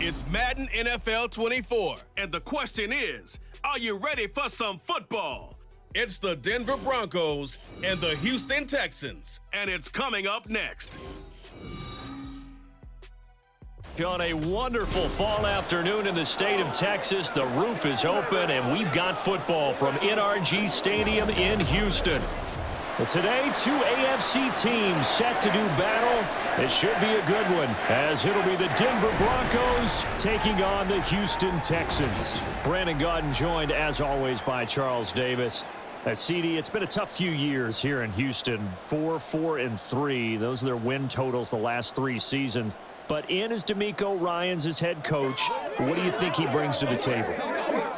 It's Madden NFL 24. And the question is, are you ready for some football? It's the Denver Broncos and the Houston Texans. And it's coming up next. On a wonderful fall afternoon in the state of Texas, the roof is open, and we've got football from NRG Stadium in Houston. But today, two AFC teams set to do battle. It should be a good one, as it'll be the Denver Broncos taking on the Houston Texans. Brandon Gaudin joined, as always, by Charles Davis. CD, it's been a tough few years here in Houston. 4-4-3. Those are their win totals the last 3 seasons. But in is DeMeco Ryans as head coach. What do you think he brings to the table?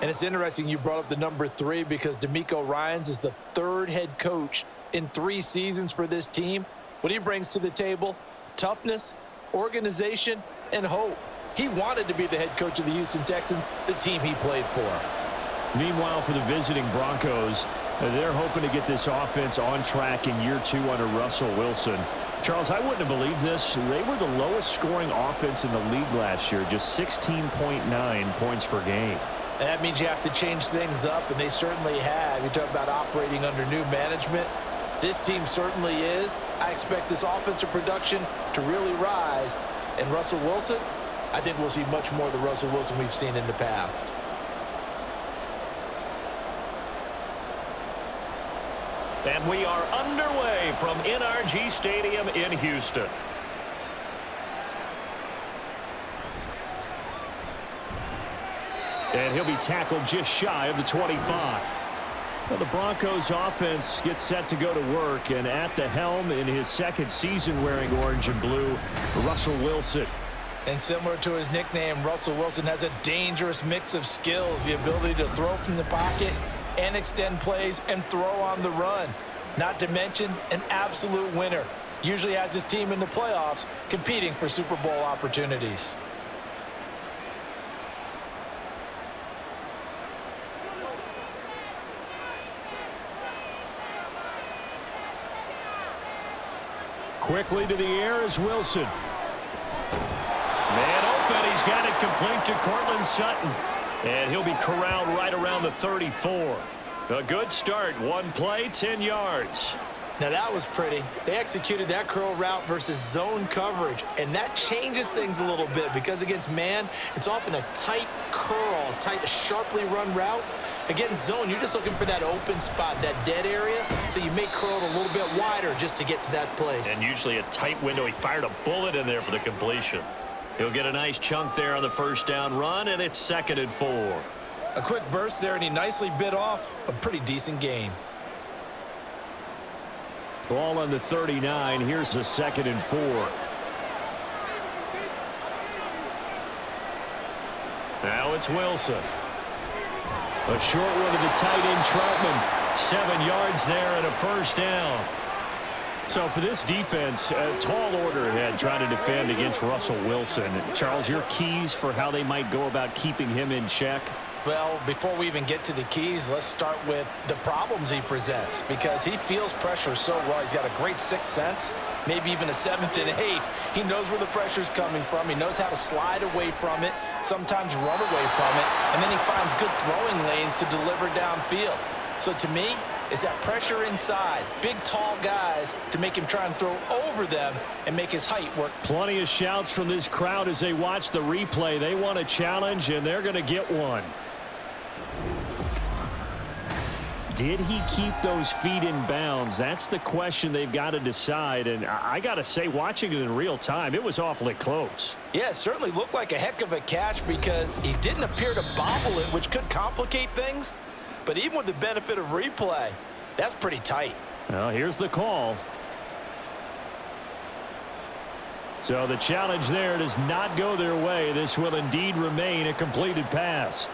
And it's interesting you brought up the number 3 because DeMeco Ryans is the 3rd head coach in 3 seasons for this team. What he brings to the table: toughness, organization, and hope. He wanted to be the head coach of the Houston Texans, the team he played for. Meanwhile, for the visiting Broncos, they're hoping to get this offense on track in year 2 under Russell Wilson. Charles, I wouldn't have believed this. They were the lowest scoring offense in the league last year, just 16.9 points per game. And that means you have to change things up, and they certainly have. You talk about operating under new management. This team certainly is. I expect this offensive production to really rise. And Russell Wilson, I think we'll see much more of the Russell Wilson we've seen in the past. And we are underway from NRG Stadium in Houston. And he'll be tackled just shy of the 25. Well, the Broncos offense gets set to go to work, and at the helm in his 2nd season wearing orange and blue, Russell Wilson. And similar to his nickname, Russell Wilson has a dangerous mix of skills, the ability to throw from the pocket and extend plays and throw on the run. Not to mention an absolute winner. Usually has his team in the playoffs competing for Super Bowl opportunities. Quickly to the air is Wilson. Man open, he's got it complete to Cortland Sutton. And he'll be corralled right around the 34. A good start. 1 play, 10 yards. Now that was pretty. They executed that curl route versus zone coverage, and that changes things a little bit because against man, it's often a tight curl, tight, sharply run route. Against zone, you're just looking for that open spot, that dead area, so you may curl it a little bit wider just to get to that place. And usually a tight window. He fired a bullet in there for the completion. He'll get a nice chunk there on the 1st down run, and it's 2nd and 4. A quick burst there, and he nicely bit off a pretty decent gain. Ball on the 39. Here's the 2nd and 4. Now it's Wilson. A short one to the tight end, Troutman. 7 yards there and a 1st down. So for this defense, a tall order ahead trying to defend against Russell Wilson. Charles, your keys for how they might go about keeping him in check? Well, before we even get to the keys, let's start with the problems he presents because he feels pressure so well. He's got a great 6th sense, maybe even a 7th and 8th. He knows where the pressure's coming from. He knows how to slide away from it, sometimes run away from it, and then he finds good throwing lanes to deliver downfield. So to me, is that pressure inside, big, tall guys to make him try and throw over them and make his height work. Plenty of shouts from this crowd as they watch the replay. They want a challenge, and they're going to get one. Did he keep those feet in bounds? That's the question they've got to decide. And I got to say, watching it in real time, it was awfully close. Yeah, it certainly looked like a heck of a catch because he didn't appear to bobble it, which could complicate things. But even with the benefit of replay, that's pretty tight. Well, here's the call. So the challenge there does not go their way. This will indeed remain a completed pass.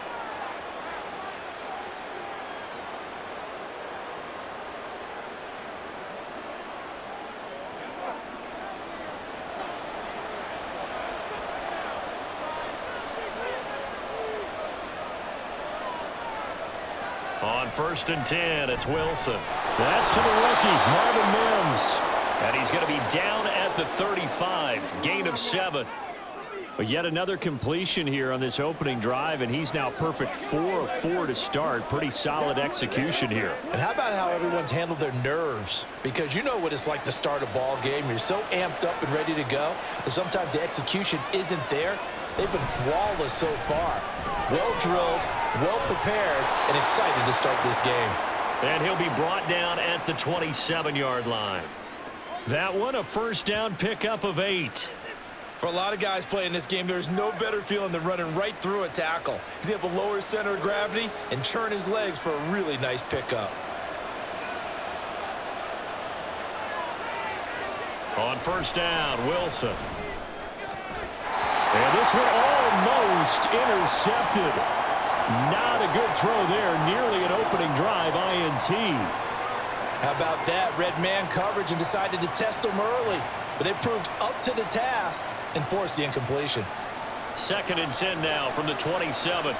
On 1st and 10, it's Wilson. That's to the rookie, Marvin Mims. And he's going to be down at the 35. Gain of 7. But yet another completion here on this opening drive, and he's now perfect 4 of 4 to start. Pretty solid execution here. And how about how everyone's handled their nerves? Because you know what it's like to start a ball game. You're so amped up and ready to go, and sometimes the execution isn't there. They've been flawless so far. Well drilled, well prepared, and excited to start this game. And he'll be brought down at the 27-yard line. That one, a first down pickup of 8. For a lot of guys playing this game, there's no better feeling than running right through a tackle. He's able to lower his center of gravity and churn his legs for a really nice pickup. On first down, Wilson. And this one almost intercepted. Not a good throw there. Nearly an opening drive INT. How about that? Red man coverage and decided to test him early. But they proved up to the task and forced the incompletion. 2nd and 10 now from the 27.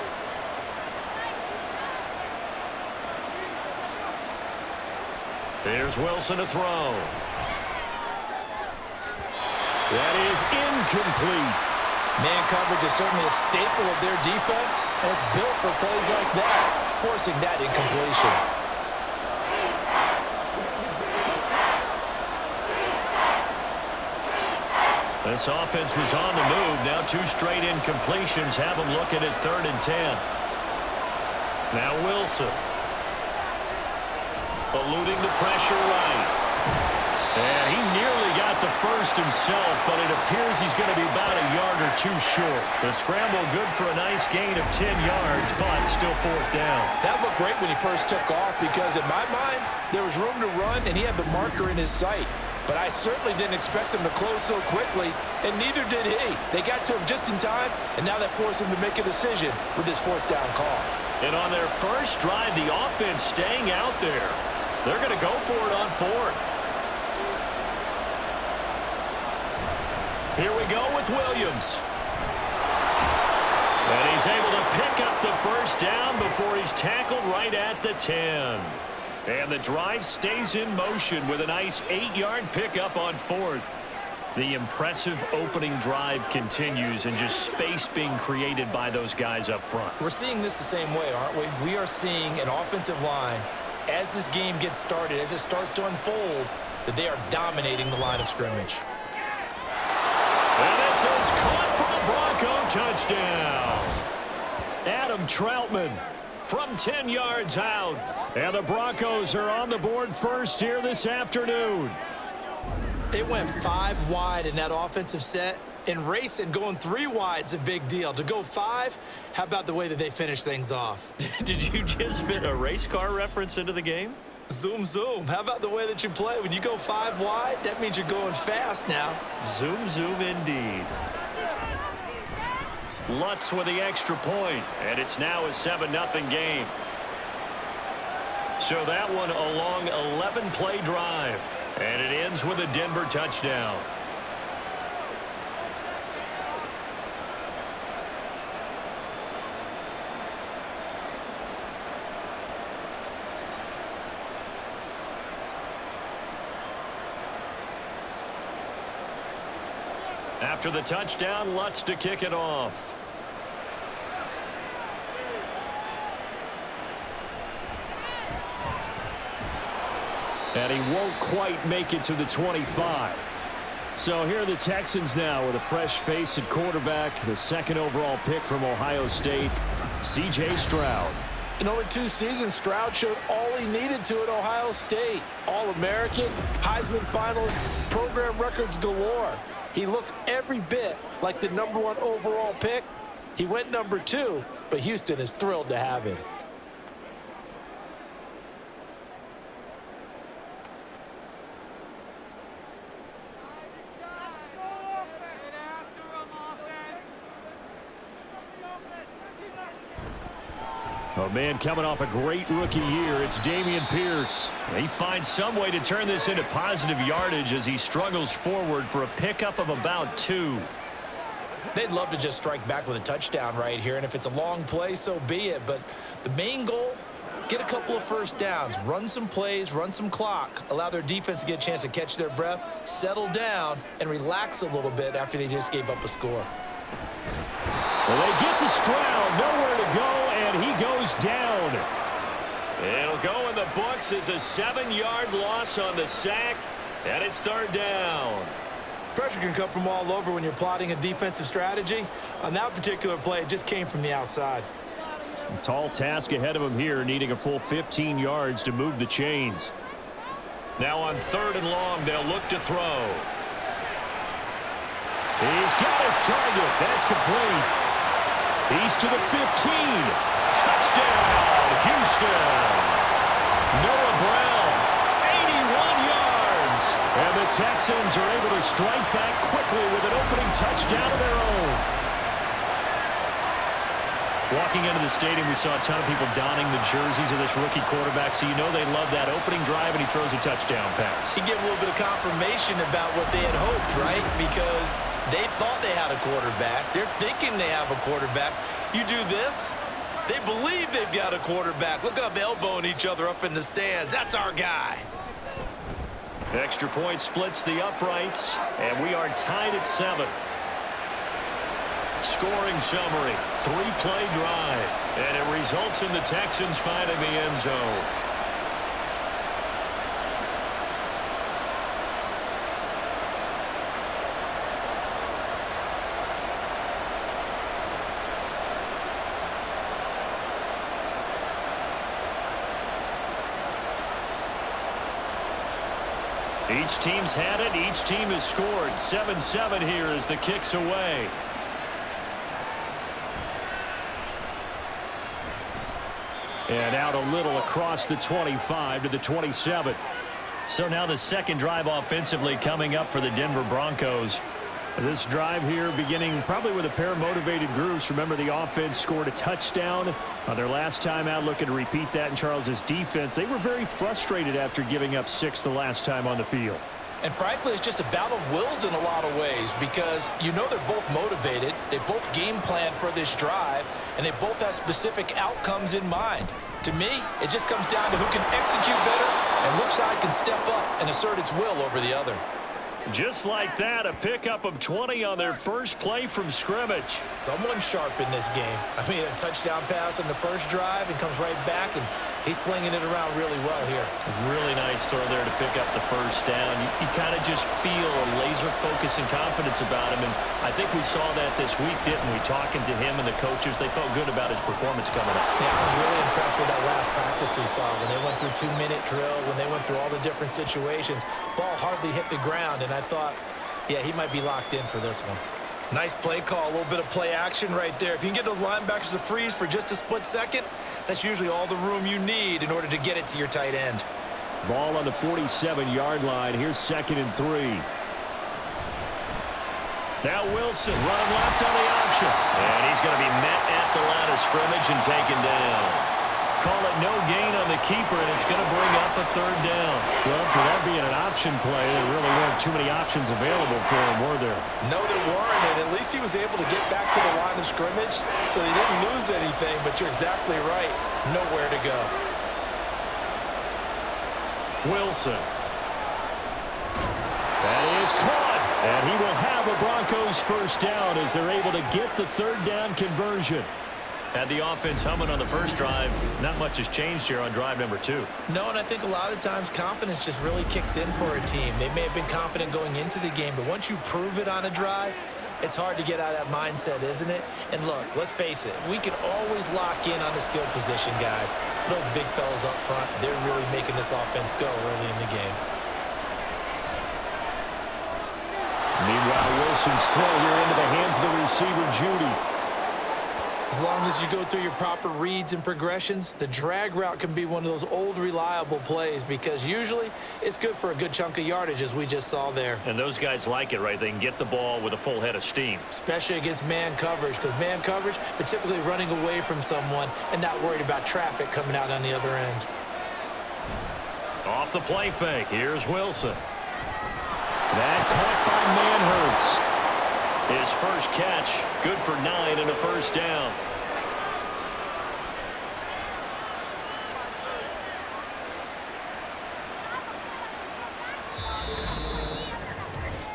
Here's Wilson to throw. That is incomplete. Man coverage is certainly a staple of their defense, and it's built for plays like that, forcing that incompletion. This offense was on the move. Now 2 straight incompletions have them looking at 3rd and 10. Now Wilson. Eluding the pressure right. And he nearly got the first himself, but it appears he's going to be about a yard or 2 short. The scramble good for a nice gain of 10 yards, but still 4th down. That looked great when he first took off because, in my mind, there was room to run, and he had the marker in his sight. But I certainly didn't expect him to close so quickly, and neither did he. They got to him just in time, and now that forced him to make a decision with his 4th down call. And on their first drive, the offense staying out there. They're going to go for it on 4th. Here we go with Williams. And he's able to pick up the first down before he's tackled right at the 10. And the drive stays in motion with a nice 8-yard pickup on 4th. The impressive opening drive continues, and just space being created by those guys up front. We're seeing this the same way, aren't we? We are seeing an offensive line, as this game gets started, as it starts to unfold, that they are dominating the line of scrimmage. And this is caught for a Bronco touchdown. Adam Troutman from 10 yards out. And the Broncos are on the board first here this afternoon. They went 5 wide in that offensive set, and racing going 3 wide is a big deal. To go 5, how about the way that they finish things off? Did you just fit a race car reference into the game? Zoom, zoom. How about the way that you play? When you go 5 wide, that means you're going fast now. Zoom, zoom indeed. Lutz with the extra point, and it's now a 7-0 game. So that one a long 11-play drive, and it ends with a Denver touchdown. After the touchdown, Lutz to kick it off. And he won't quite make it to the 25. So here are the Texans now with a fresh face at quarterback, the 2nd overall pick from Ohio State, C.J. Stroud. In only 2 seasons, Stroud showed all he needed to at Ohio State. All-American, Heisman finalist, program records galore. He looked every bit like the #1 overall pick. He went #2, but Houston is thrilled to have him. Oh, man, coming off a great rookie year, it's Dameon Pierce. He finds some way to turn this into positive yardage as he struggles forward for a pickup of about 2. They'd love to just strike back with a touchdown right here, and if it's a long play, so be it. But the main goal, get a couple of first downs, run some plays, run some clock, allow their defense to get a chance to catch their breath, settle down, and relax a little bit after they just gave up a score. Well, they get to Stroud, nowhere to go, and he goes down. It'll go in the books as a 7-yard loss on the sack, and it's third down. Pressure can come from all over when you're plotting a defensive strategy. On that particular play, it just came from the outside. A tall task ahead of him here, needing a full 15 yards to move the chains. Now on 3rd and long, they'll look to throw. He's got his target. That's complete. He's to the 15. Touchdown, Houston. Noah Brown, 81 yards. And the Texans are able to strike back quickly with an opening touchdown of their own. Walking into the stadium, we saw a ton of people donning the jerseys of this rookie quarterback, so you know they love that opening drive, and he throws a touchdown pass. He gave a little bit of confirmation about what they had hoped, right? Because they thought they had a quarterback. They're thinking they have a quarterback. You do this, they believe they've got a quarterback. Look up, elbowing each other up in the stands. That's our guy. Extra point splits the uprights, and we are tied at 7. Scoring summary, 3-play drive, and it results in the Texans finding the end zone. Each team's had it, each team has scored. 7-7 here as the kick's away. And out a little across the 25 to the 27. So now the second drive offensively coming up for the Denver Broncos. This drive here beginning probably with a pair of motivated groups. Remember, the offense scored a touchdown on their last time out, looking to repeat that in Charles's defense. They were very frustrated after giving up 6 the last time on the field. And frankly, it's just a battle of wills in a lot of ways, because you know they're both motivated, they both game plan for this drive, and they both have specific outcomes in mind. To me, it just comes down to who can execute better and which side can step up and assert its will over the other. Just like that, a pickup of 20 on their first play from scrimmage. Someone's sharp in this game. I mean, a touchdown pass on the first drive and comes right back, and he's flinging it around really well here. Really nice throw there to pick up the first down. You kind of just feel a laser focus and confidence about him, and I think we saw that this week, didn't we? Talking to him and the coaches, they felt good about his performance coming up. Yeah, I was really impressed with that last practice we saw when they went through 2-minute drill, when they went through all the different situations. Ball hardly hit the ground, and I thought, yeah, he might be locked in for this one. Nice play call, a little bit of play action right there. If you can get those linebackers to freeze for just a split second, that's usually all the room you need in order to get it to your tight end. Ball on the 47-yard line. Here's 2nd and 3. Now Wilson running left on the option. And he's going to be met at the line of scrimmage and taken down. Call it no gain on the keeper, and it's going to bring up a 3rd down. Well, for that being an option play, there really weren't too many options available for him, were there? No, there weren't, and at least he was able to get back to the line of scrimmage, so he didn't lose anything, but you're exactly right. Nowhere to go. Wilson. That is caught, and he will have a Broncos first down as they're able to get the 3rd down conversion. Had the offense humming on the first drive. Not much has changed here on drive number 2. No, and I think a lot of times confidence just really kicks in for a team. They may have been confident going into the game, but once you prove it on a drive, it's hard to get out of that mindset, isn't it? And look, let's face it, we can always lock in on the skill position, guys. Those big fellas up front, they're really making this offense go early in the game. Meanwhile, Wilson's throw here into the hands of the receiver, Judy. As long as you go through your proper reads and progressions, the drag route can be one of those old reliable plays, because usually it's good for a good chunk of yardage, as we just saw there. And those guys like it, right? They can get the ball with a full head of steam. Especially against man coverage, because man coverage, they're typically running away from someone and not worried about traffic coming out on the other end. Off the play fake, here's Wilson. That caught by Manhurts. His first catch, good for 9 and a first down.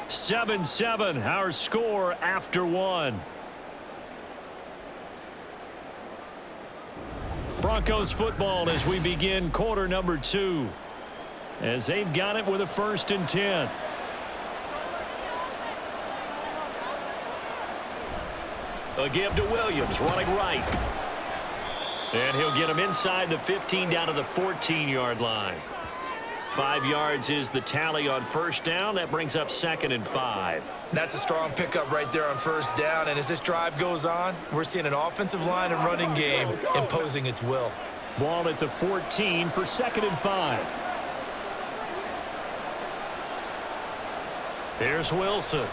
(7-7) our score after 1. Broncos football as we begin quarter number 2. As they've got it with a 1st and 10. A give to Williams, running right. And he'll get him inside the 15 down to the 14-yard line. 5 yards is the tally on 1st down. That brings up 2nd and 5. That's a strong pickup right there on 1st down. And as this drive goes on, we're seeing an offensive line and running game imposing its will. Ball at the 14 for 2nd and 5. Here's Wilson.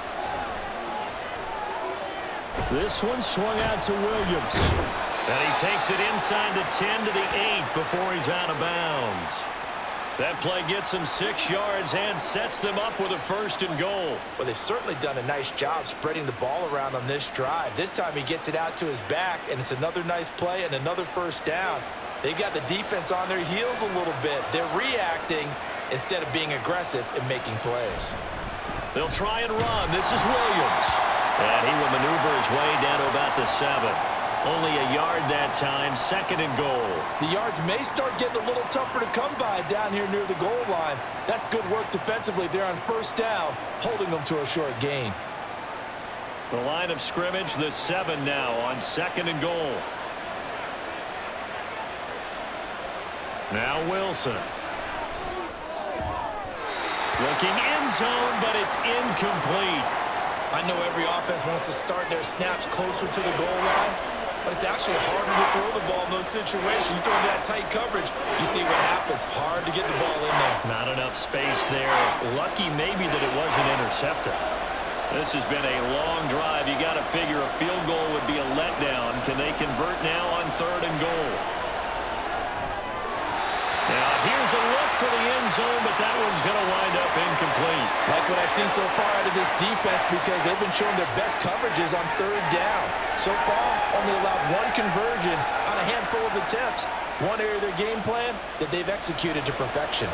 This one swung out to Williams. And he takes it inside the 10 to the 8 before he's out of bounds. That play gets him 6 yards and sets them up with a 1st and goal. Well, they've certainly done a nice job spreading the ball around on this drive. This time he gets it out to his back, and it's another nice play and another 1st down. They've got the defense on their heels a little bit. They're reacting instead of being aggressive and making plays. They'll try and run. This is Williams. And he will maneuver his way down to about the 7. Only a yard that time, 2nd and goal. The yards may start getting a little tougher to come by down here near the goal line. That's good work defensively there on 1st down, holding them to a short gain. The line of scrimmage, the 7 now on 2nd and goal. Now Wilson. Looking end zone, but it's incomplete. I know every offense wants to start their snaps closer to the goal line, but it's actually harder to throw the ball in those situations. You throw into that tight coverage, you see what happens. Hard to get the ball in there. Not enough space there. Lucky maybe that it wasn't intercepted. This has been a long drive. You got to figure a field goal would be a letdown. Can they convert now on 3rd and goal? Now here's a look for the end zone, but that one's going to wind up incomplete. Like what I've seen so far out of this defense, because they've been showing their best coverages on 3rd down. So far, only allowed 1 conversion on a handful of attempts. One area of their game plan that they've executed to perfection.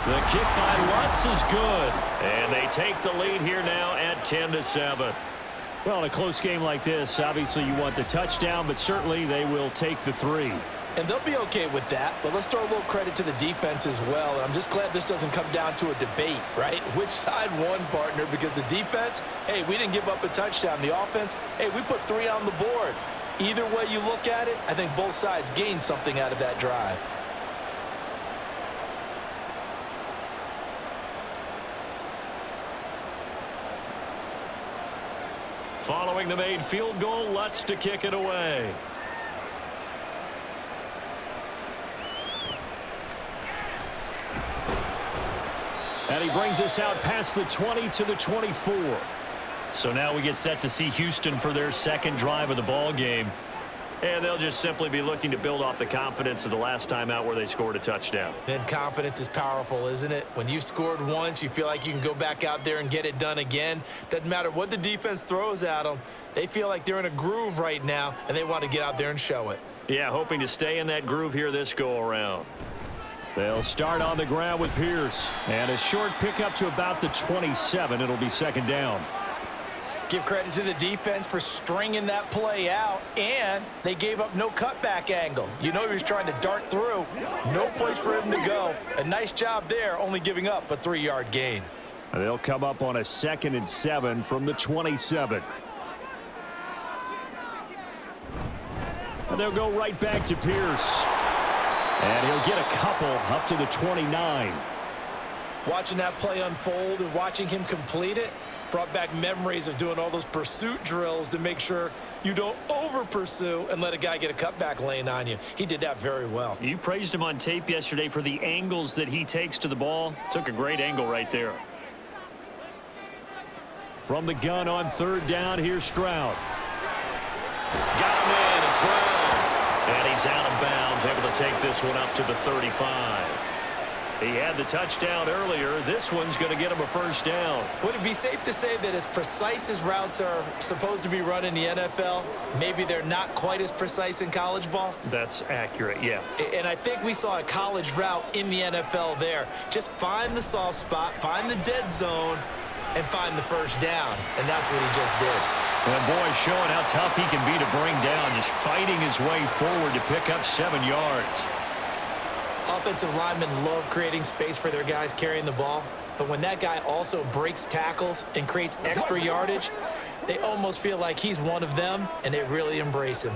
The kick by Lutz is good. And they take the lead here now at 10-7. Well, in a close game like this, obviously you want the touchdown, but certainly they will take the 3. And they'll be okay with that, but let's throw a little credit to the defense as well. And I'm just glad this doesn't come down to a debate, right? Which side won, partner? Because the defense, hey, we didn't give up a touchdown. The offense, hey, we put 3 on the board. Either way you look at it, I think both sides gained something out of that drive. Following the made field goal, Lutz to kick it away. And he brings us out past the 20 to the 24. So now we get set to see Houston for their 2nd drive of the ball game. And they'll just simply be looking to build off the confidence of the last time out where they scored a touchdown. And confidence is powerful, isn't it? When you've scored once, you feel like you can go back out there and get it done again. Doesn't matter what the defense throws at them. They feel like they're in a groove right now, and they want to get out there and show it. Yeah, hoping to stay in that groove here this go-around. They'll start on the ground with Pierce. And a short pickup to about the 27. It'll be 2nd down. Give credit to the defense for stringing that play out, and they gave up no cutback angle. You know he was trying to dart through. No place for him to go. A nice job there, only giving up a 3-yard gain. And they'll come up on a 2nd and 7 from the 27. And they'll go right back to Pierce. And he'll get a couple up to the 29. Watching that play unfold and watching him complete it brought back memories of doing all those pursuit drills to make sure you don't over-pursue and let a guy get a cutback lane on you. He did that very well. You praised him on tape yesterday for the angles that he takes to the ball. Took a great angle right there. From the gun on 3rd down, here's Stroud. Got him in. It's Brown. And he's out of bounds, able to take this one up to the 35. He had the touchdown earlier. This one's going to get him a 1st down. Would it be safe to say that as precise as routes are supposed to be run in the NFL, maybe they're not quite as precise in college ball? That's accurate, yeah. And I think we saw a college route in the NFL there. Just find the soft spot, find the dead zone, and find the first down, and that's what he just did. And boy, showing how tough he can be to bring down, just fighting his way forward to pick up 7 yards. Offensive linemen love creating space for their guys carrying the ball, but when that guy also breaks tackles and creates extra yardage, they almost feel like he's one of them, and they really embrace him.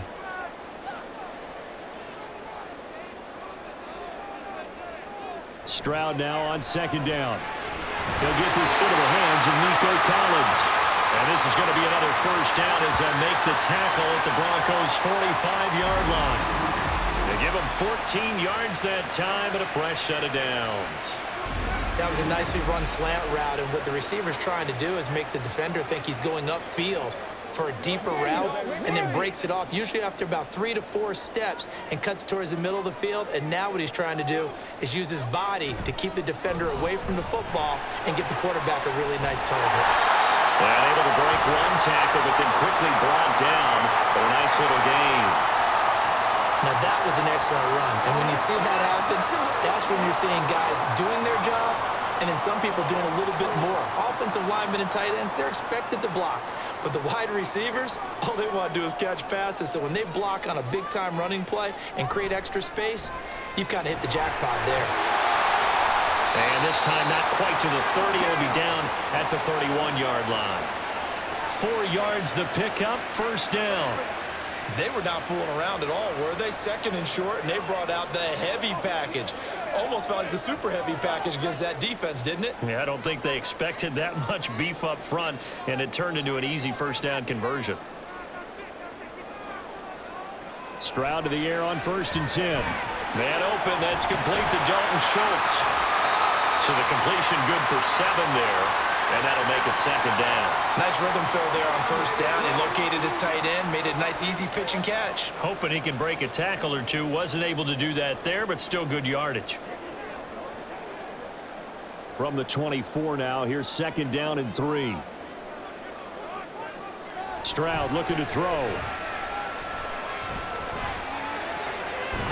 Stroud now on 2nd down. He'll get this into the hands of Nico Collins. And this is going to be another first down as they make the tackle at the Broncos' 45-yard line. They give him 14 yards that time and a fresh set of downs. That was a nicely run slant route, and what the receiver's trying to do is make the defender think he's going upfield for a deeper route and then breaks it off, usually after about 3 to 4 steps, and cuts towards the middle of the field. And now what he's trying to do is use his body to keep the defender away from the football and give the quarterback a really nice target. And able to break one tackle, but then quickly brought down for a nice little gain. Now that was an excellent run, and when you see that happen, that's when you're seeing guys doing their job and then some people doing a little bit more. Offensive linemen and tight ends, they're expected to block. But the wide receivers, all they want to do is catch passes. So when they block on a big-time running play and create extra space, you've kind of hit the jackpot there. And this time not quite to the 30. It'll be down at the 31-yard line. 4 yards the pickup, first down. They were not fooling around at all, were they? 2nd and short, and they brought out the heavy package. Almost felt like the super heavy package against that defense, didn't it? Yeah, I don't think they expected that much beef up front, and it turned into an easy first down conversion. Stroud to the air on 1st and 10. Man open, that's complete to Dalton Schultz. So the completion good for 7 there, and that'll make it 2nd down. Nice rhythm throw there on 1st down. He located his tight end, made it a nice, easy pitch and catch. Hoping he can break a tackle or two. Wasn't able to do that there, but still good yardage. From the 24 now, here's 2nd down and 3. Stroud looking to throw.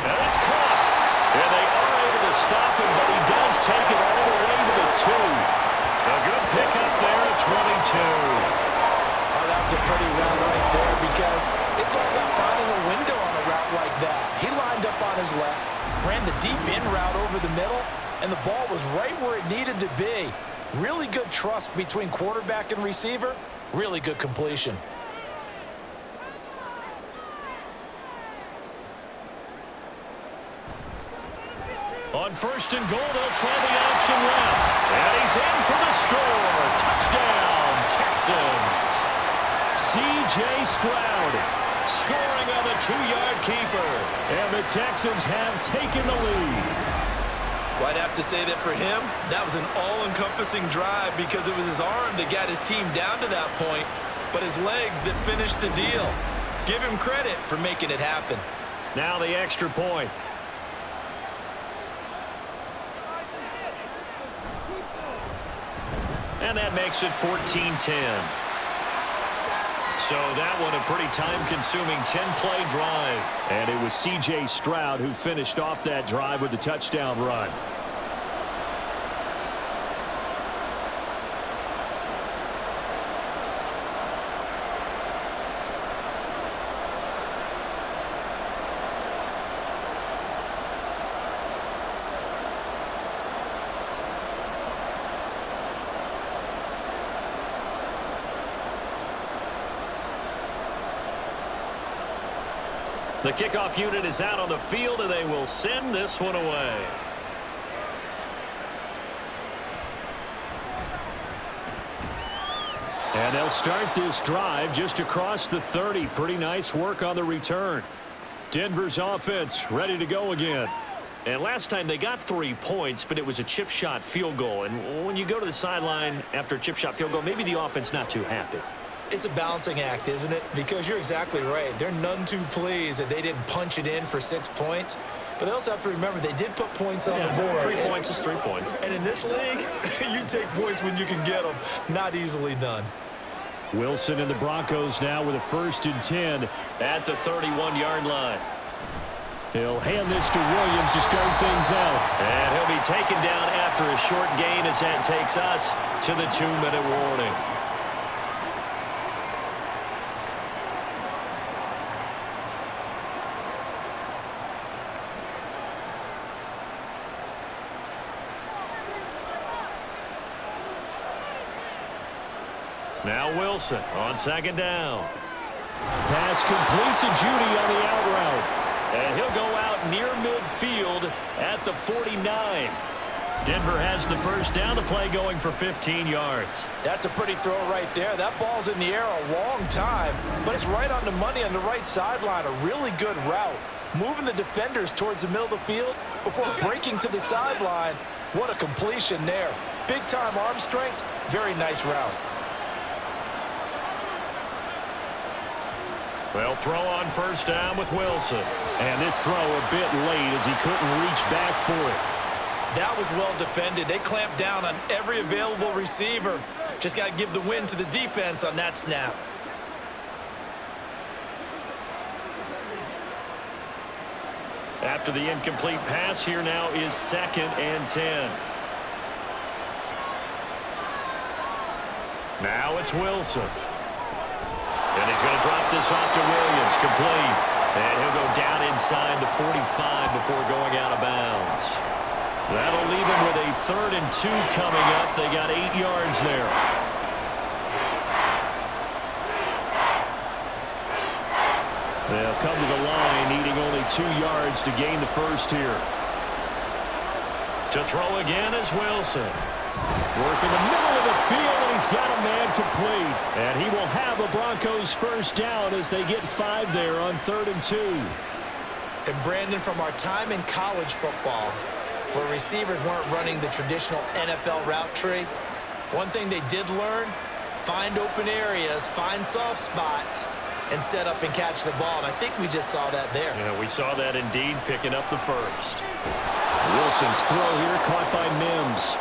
And it's caught. And they are able to stop him, but he does take it all the way to the 2. A good pickup there at 22. Oh, that was a pretty route right there because it's all about finding a window on a route like that. He lined up on his left, ran the deep in route over the middle, and the ball was right where it needed to be. Really good trust between quarterback and receiver. Really good completion. On 1st and goal, they'll try the option left. And he's in for the score. Touchdown, Texans. C.J. Stroud scoring on the 2-yard keeper. And the Texans have taken the lead. Well, I'd have to say that for him, that was an all-encompassing drive because it was his arm that got his team down to that point, but his legs that finished the deal. Give him credit for making it happen. Now the extra point. And that makes it 14-10. So that one a pretty time-consuming 10-play drive. And it was C.J. Stroud who finished off that drive with the touchdown run. The kickoff unit is out on the field, and they will send this one away. And they'll start this drive just across the 30. Pretty nice work on the return. Denver's offense ready to go again. And last time they got 3 points, but it was a chip shot field goal. And when you go to the sideline after a chip shot field goal, maybe the offense not too happy. It's a balancing act, isn't it? Because you're exactly right. They're none too pleased that they didn't punch it in for 6 points. But they also have to remember they did put points on the board. 3 points is 3 points. And in this league, you take points when you can get them. Not easily done. Wilson and the Broncos now with a 1st and 10 at the 31-yard line. He'll hand this to Williams to start things out. And he'll be taken down after a short gain as that takes us to the 2-minute warning. Now Wilson on second down. Pass complete to Judy on the out route. And he'll go out near midfield at the 49. Denver has the first down. The play going for 15 yards. That's a pretty throw right there. That ball's in the air a long time, but it's right on the money on the right sideline. A really good route. Moving the defenders towards the middle of the field before breaking to the sideline. What a completion there. Big-time arm strength. Very nice route. They'll throw on first down with Wilson. And this throw a bit late as he couldn't reach back for it. That was well defended. They clamped down on every available receiver. Just got to give the win to the defense on that snap. After the incomplete pass, here now is 2nd and 10. Now it's Wilson. And he's going to drop this off to Williams, complete. And he'll go down inside the 45 before going out of bounds. That'll leave him with a 3rd and 2 coming up. They got 8 yards there. They'll come to the line, needing only 2 yards to gain the first here. To throw again is Wilson. Working the middle of the field, and he's got a man complete. And he will have a Broncos first down as they get 5 there on 3rd and 2. And Brandon, from our time in college football, where receivers weren't running the traditional NFL route tree, one thing they did learn, find open areas, find soft spots, and set up and catch the ball. And I think we just saw that there. Yeah, we saw that indeed, picking up the first. Wilson's throw here caught by Mims.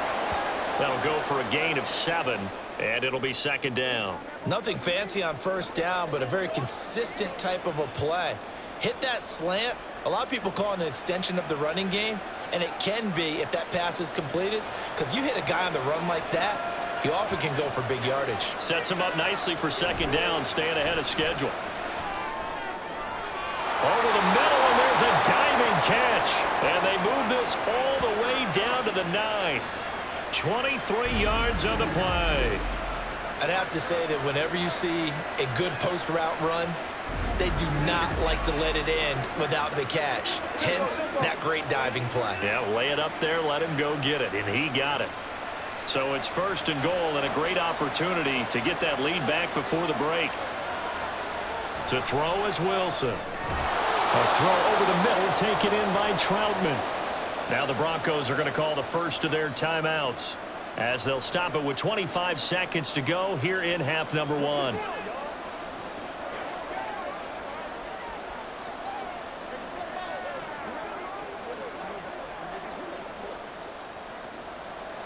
That'll go for a gain of 7, and it'll be 2nd down. Nothing fancy on first down, but a very consistent type of a play. Hit that slant. A lot of people call it an extension of the running game, and it can be if that pass is completed, because you hit a guy on the run like that, he often can go for big yardage. Sets him up nicely for 2nd down, staying ahead of schedule. Over the middle, and there's a diving catch. And they move this all the way down to the 9. 23 yards on the play. I'd have to say that whenever you see a good post route run, they do not like to let it end without the catch. Hence, that great diving play. Yeah, lay it up there, let him go get it, and he got it. So it's 1st and goal, and a great opportunity to get that lead back before the break. To throw is Wilson. A throw over the middle, taken in by Troutman. Now the Broncos are going to call the first of their timeouts as they'll stop it with 25 seconds to go here in half number 1.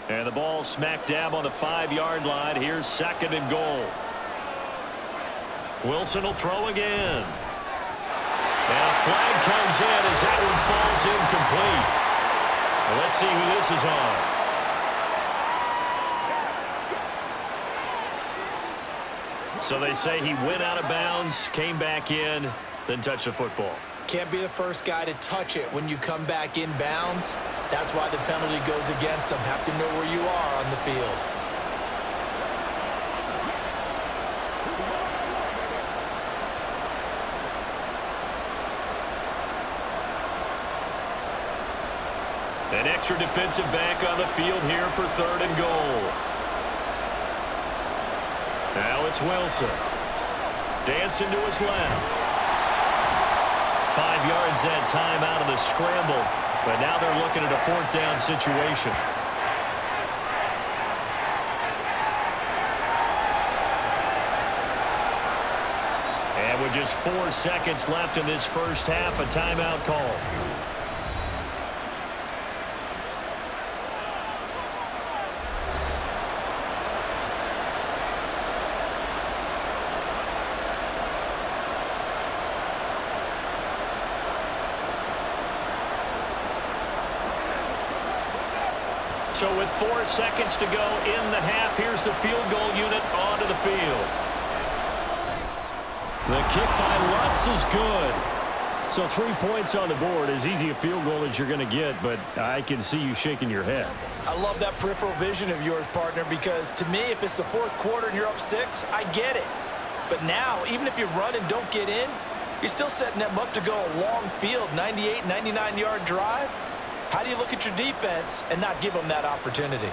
And the ball smack dab on the 5-yard line. Here's 2nd and goal. Wilson will throw again. And a flag comes in as that one falls incomplete. Well, let's see who this is on. So they say he went out of bounds, came back in, then touched the football. Can't be the first guy to touch it when you come back in bounds. That's why the penalty goes against him. Have to know where you are on the field. An extra defensive back on the field here for 3rd and goal. Now it's Wilson. Dancing to his left. 5 yards that time out of the scramble, but now they're looking at a 4th down situation. And with just 4 seconds left in this first half, a timeout call. So with 4 seconds to go in the half, here's the field goal unit onto the field. The kick by Lutz is good. So 3 points on the board, as easy a field goal as you're going to get, but I can see you shaking your head. I love that peripheral vision of yours, partner, because to me, if it's the fourth quarter and you're up 6, I get it. But now, even if you run and don't get in, you're still setting them up to go a long field, 98, 99-yard drive. How do you look at your defense and not give them that opportunity?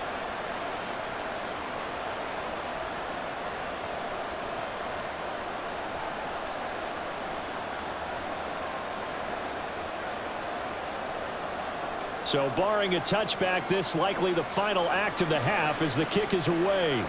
So barring a touchback, this likely the final act of the half as the kick is away.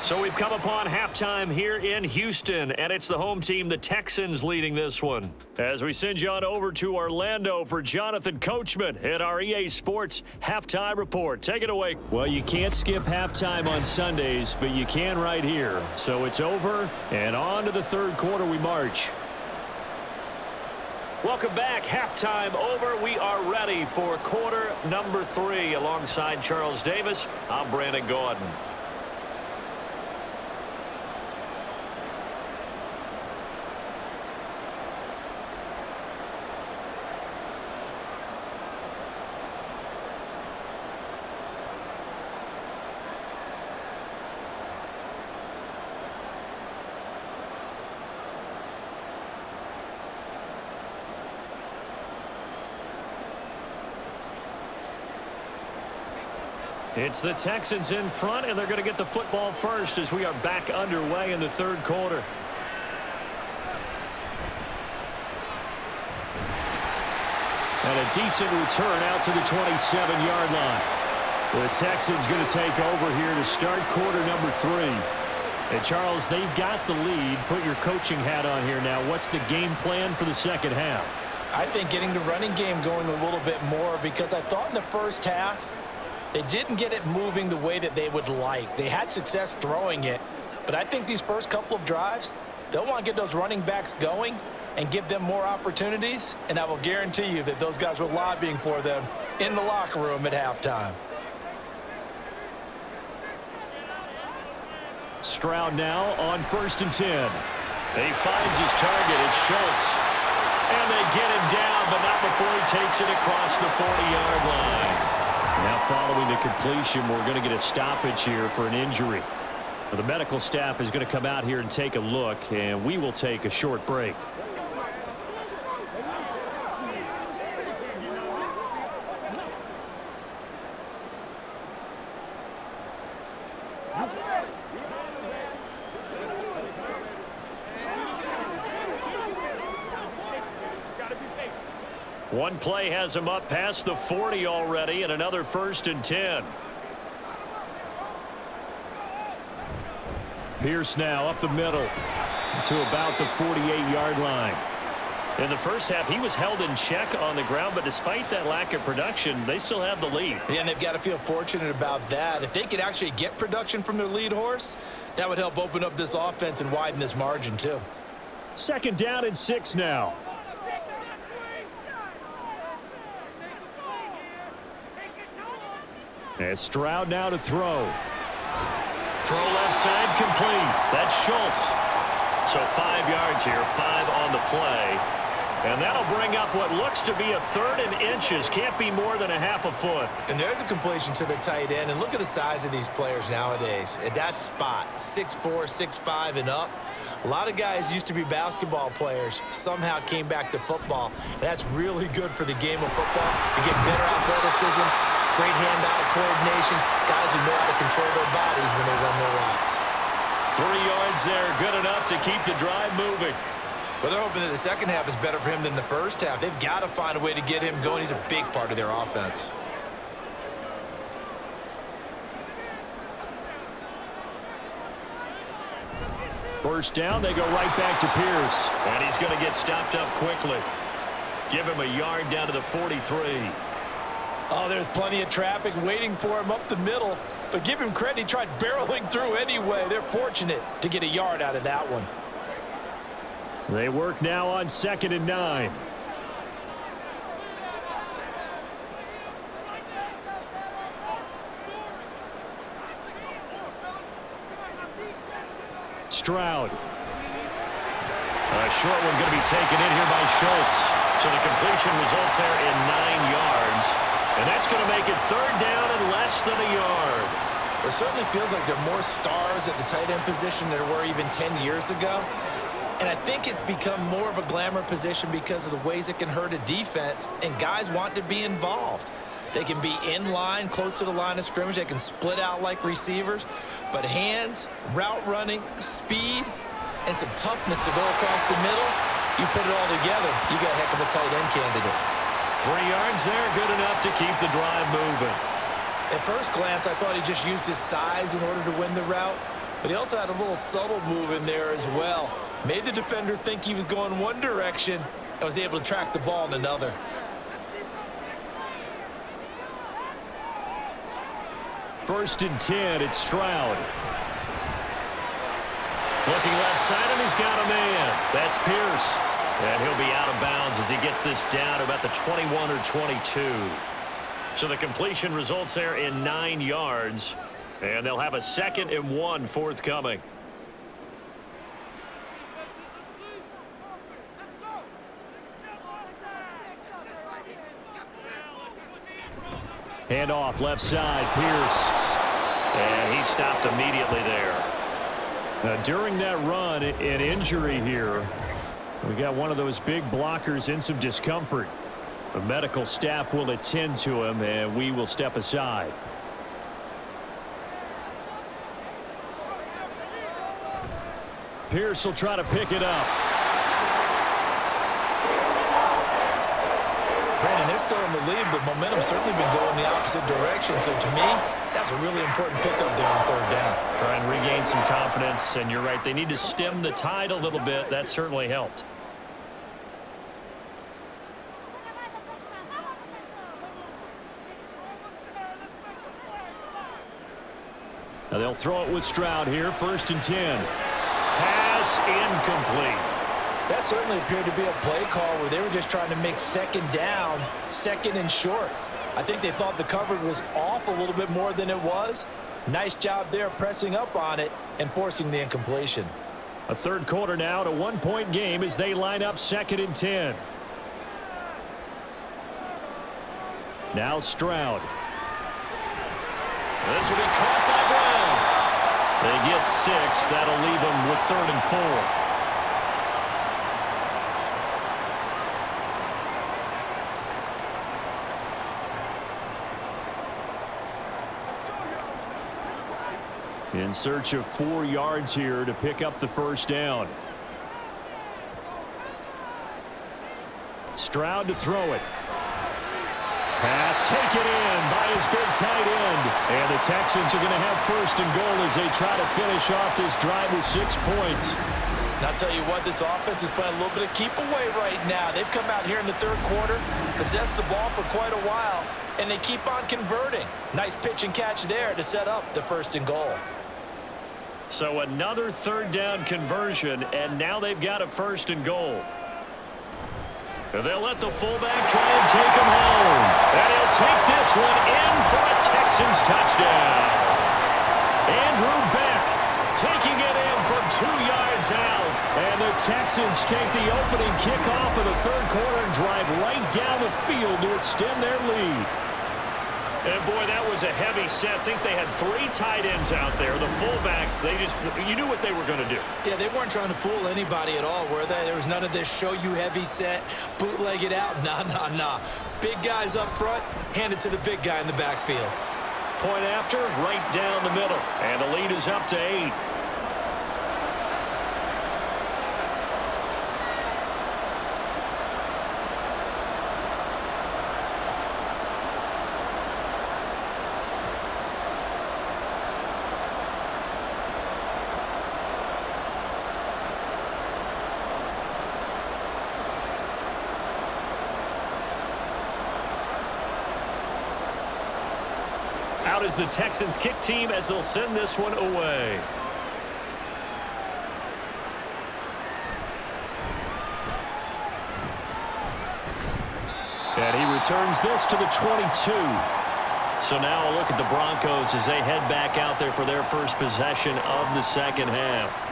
So we've come upon halftime here in Houston, and it's the home team, the Texans, leading this one. As we send you on over to Orlando for Jonathan Coachman at our EA Sports Halftime Report. Take it away. Well, you can't skip halftime on Sundays, but you can right here. So it's over, and on to the third quarter we march. Welcome back. Halftime over. We are ready for quarter number 3. Alongside Charles Davis, I'm Brandon Gordon. It's the Texans in front, and they're going to get the football first as we are back underway in the third quarter. And a decent return out to the 27-yard line. The Texans going to take over here to start quarter number 3. And Charles, they've got the lead. Put your coaching hat on here now. What's the game plan for the second half? I think getting the running game going a little bit more, because I thought in the first half they didn't get it moving the way that they would like. They had success throwing it, but I think these first couple of drives, they'll want to get those running backs going and give them more opportunities, and I will guarantee you that those guys were lobbying for them in the locker room at halftime. Stroud now on 1st and 10. He finds his target. It's Schultz. And they get him down, but not before he takes it across the 40-yard line. Now following the completion, we're going to get a stoppage here for an injury. The medical staff is going to come out here and take a look, and we will take a short break. One play has him up past the 40 already, and another 1st and 10. Pierce now up the middle to about the 48-yard line. In the first half, he was held in check on the ground, but despite that lack of production, they still have the lead. Yeah, and they've got to feel fortunate about that. If they could actually get production from their lead horse, that would help open up this offense and widen this margin too. 2nd down and 6 now. And Stroud now to throw. Throw left side complete. That's Schultz. So 5 yards here, 5 on the play. And that'll bring up what looks to be a 3rd and inches. Can't be more than a half a foot. And there's a completion to the tight end. And look at the size of these players nowadays. At that spot, 6'4", 6'5", and up. A lot of guys used to be basketball players, somehow came back to football. And that's really good for the game of football. You get better athleticism. Great hand-eye coordination. Guys who know how to control their bodies when they run their routes. 3 yards there, good enough to keep the drive moving. Well, they're hoping that the second half is better for him than the first half. They've got to find a way to get him going. He's a big part of their offense. First down, they go right back to Pierce. And he's going to get stopped up quickly. Give him a yard down to the 43. Oh, there's plenty of traffic waiting for him up the middle. But give him credit, he tried barreling through anyway. They're fortunate to get a yard out of that one. They work now on 2nd and 9. Stroud. A short one going to be taken in here by Schultz. So the completion results there in 9 yards. And that's going to make it 3rd down and less than a yard. It certainly feels like there are more stars at the tight end position than there were even 10 years ago. And I think it's become more of a glamour position because of the ways it can hurt a defense, and guys want to be involved. They can be in line, close to the line of scrimmage. They can split out like receivers. But hands, route running, speed, and some toughness to go across the middle, you put it all together, you got a heck of a tight end candidate. 3 yards there, good enough to keep the drive moving. At first glance, I thought he just used his size in order to win the route, but he also had a little subtle move in there as well. Made the defender think he was going one direction and was able to track the ball in another. First and 10, it's Stroud. Looking left side, and he's got a man. That's Pierce. And he'll be out of bounds as he gets this down to about the 21 or 22. So the completion results there in 9 yards. And they'll have a 2nd and 1 forthcoming. Handoff left side, Pierce. And he stopped immediately there. During that run, an injury here. We got one of those big blockers in some discomfort. The medical staff will attend to him, and we will step aside. Pierce will try to pick it up. Brandon, they're still in the lead, but momentum's certainly been going the opposite direction. So to me, that's a really important pickup there on 3rd down. Try and regain some confidence, and you're right. They need to stem the tide a little bit. That certainly helped. Now they'll throw it with Stroud here. 1st and 10. Pass incomplete. That certainly appeared to be a play call where they were just trying to make 2nd down, 2nd and short. I think they thought the coverage was off a little bit more than it was. Nice job there pressing up on it and forcing the incompletion. A 3rd quarter now to 1-point game as they line up 2nd and 10. Now Stroud. This will be caught by Brown. They get 6. That'll leave them with 3rd and 4. In search of 4 yards here to pick up the 1st down. Stroud to throw it. Pass taken in by his big tight end. And the Texans are going to have 1st and goal as they try to finish off this drive with 6 points. And I'll tell you what, this offense is playing a little bit of keep away right now. They've come out here in the 3rd quarter, possessed the ball for quite a while, and they keep on converting. Nice pitch and catch there to set up the 1st and goal. So another 3rd down conversion, and now they've got a 1st and goal. And they'll let the fullback try and take him home. And he'll take this one in for a Texans touchdown. Andrew Beck taking it in from 2 yards out. And the Texans take the opening kickoff of the 3rd quarter and drive right down the field to extend their lead. And, boy, that was a heavy set. I think they had 3 tight ends out there. The fullback, you knew what they were going to do. Yeah, they weren't trying to fool anybody at all, were they? There was none of this show you heavy set, bootleg it out. Nah. Big guys up front, hand it to the big guy in the backfield. Point after, right down the middle. And the lead is up to 8. Out is the Texans kick team as they'll send this one away. returns this to the 22. So now a look at the Broncos as they head back out there for their first possession of the second half.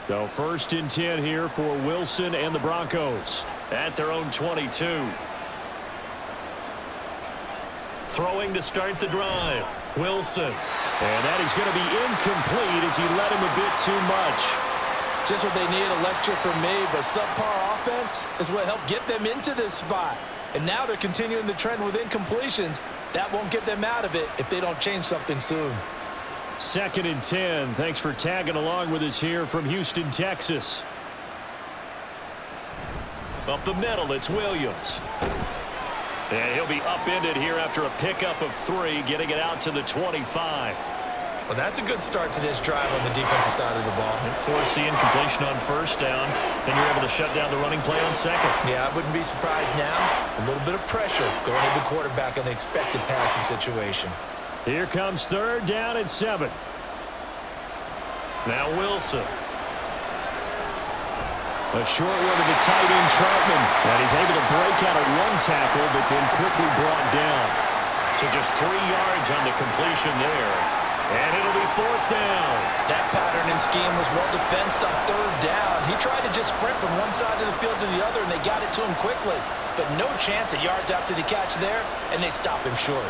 So 1st and 10 here for Wilson and the Broncos at their own 22. Throwing to start the drive. Wilson. And that is going to be incomplete as he led him a bit too much. Just what they need, a lecture from me, but subpar offense is what helped get them into this spot. And now they're continuing the trend with incompletions. That won't get them out of it if they don't change something soon. 2nd and 10. Thanks for tagging along with us here from Houston, Texas. Up the middle, it's Williams. And he'll be upended here after a pickup of 3, getting it out to the 25. Well, that's a good start to this drive on the defensive side of the ball. And force the incompletion on 1st down. Then you're able to shut down the running play on 2nd. Yeah, I wouldn't be surprised now. A little bit of pressure going into the quarterback in the expected passing situation. Here comes 3rd down and 7. Now Wilson. A short one to the tight end, Troutman. And he's able to break out of 1 tackle, but then quickly brought down. So just 3 yards on the completion there. And it'll be 4th down. That pattern and scheme was well defensed on 3rd down. He tried to just sprint from one side of the field to the other, and they got it to him quickly. But no chance of yards after the catch there, and they stop him short.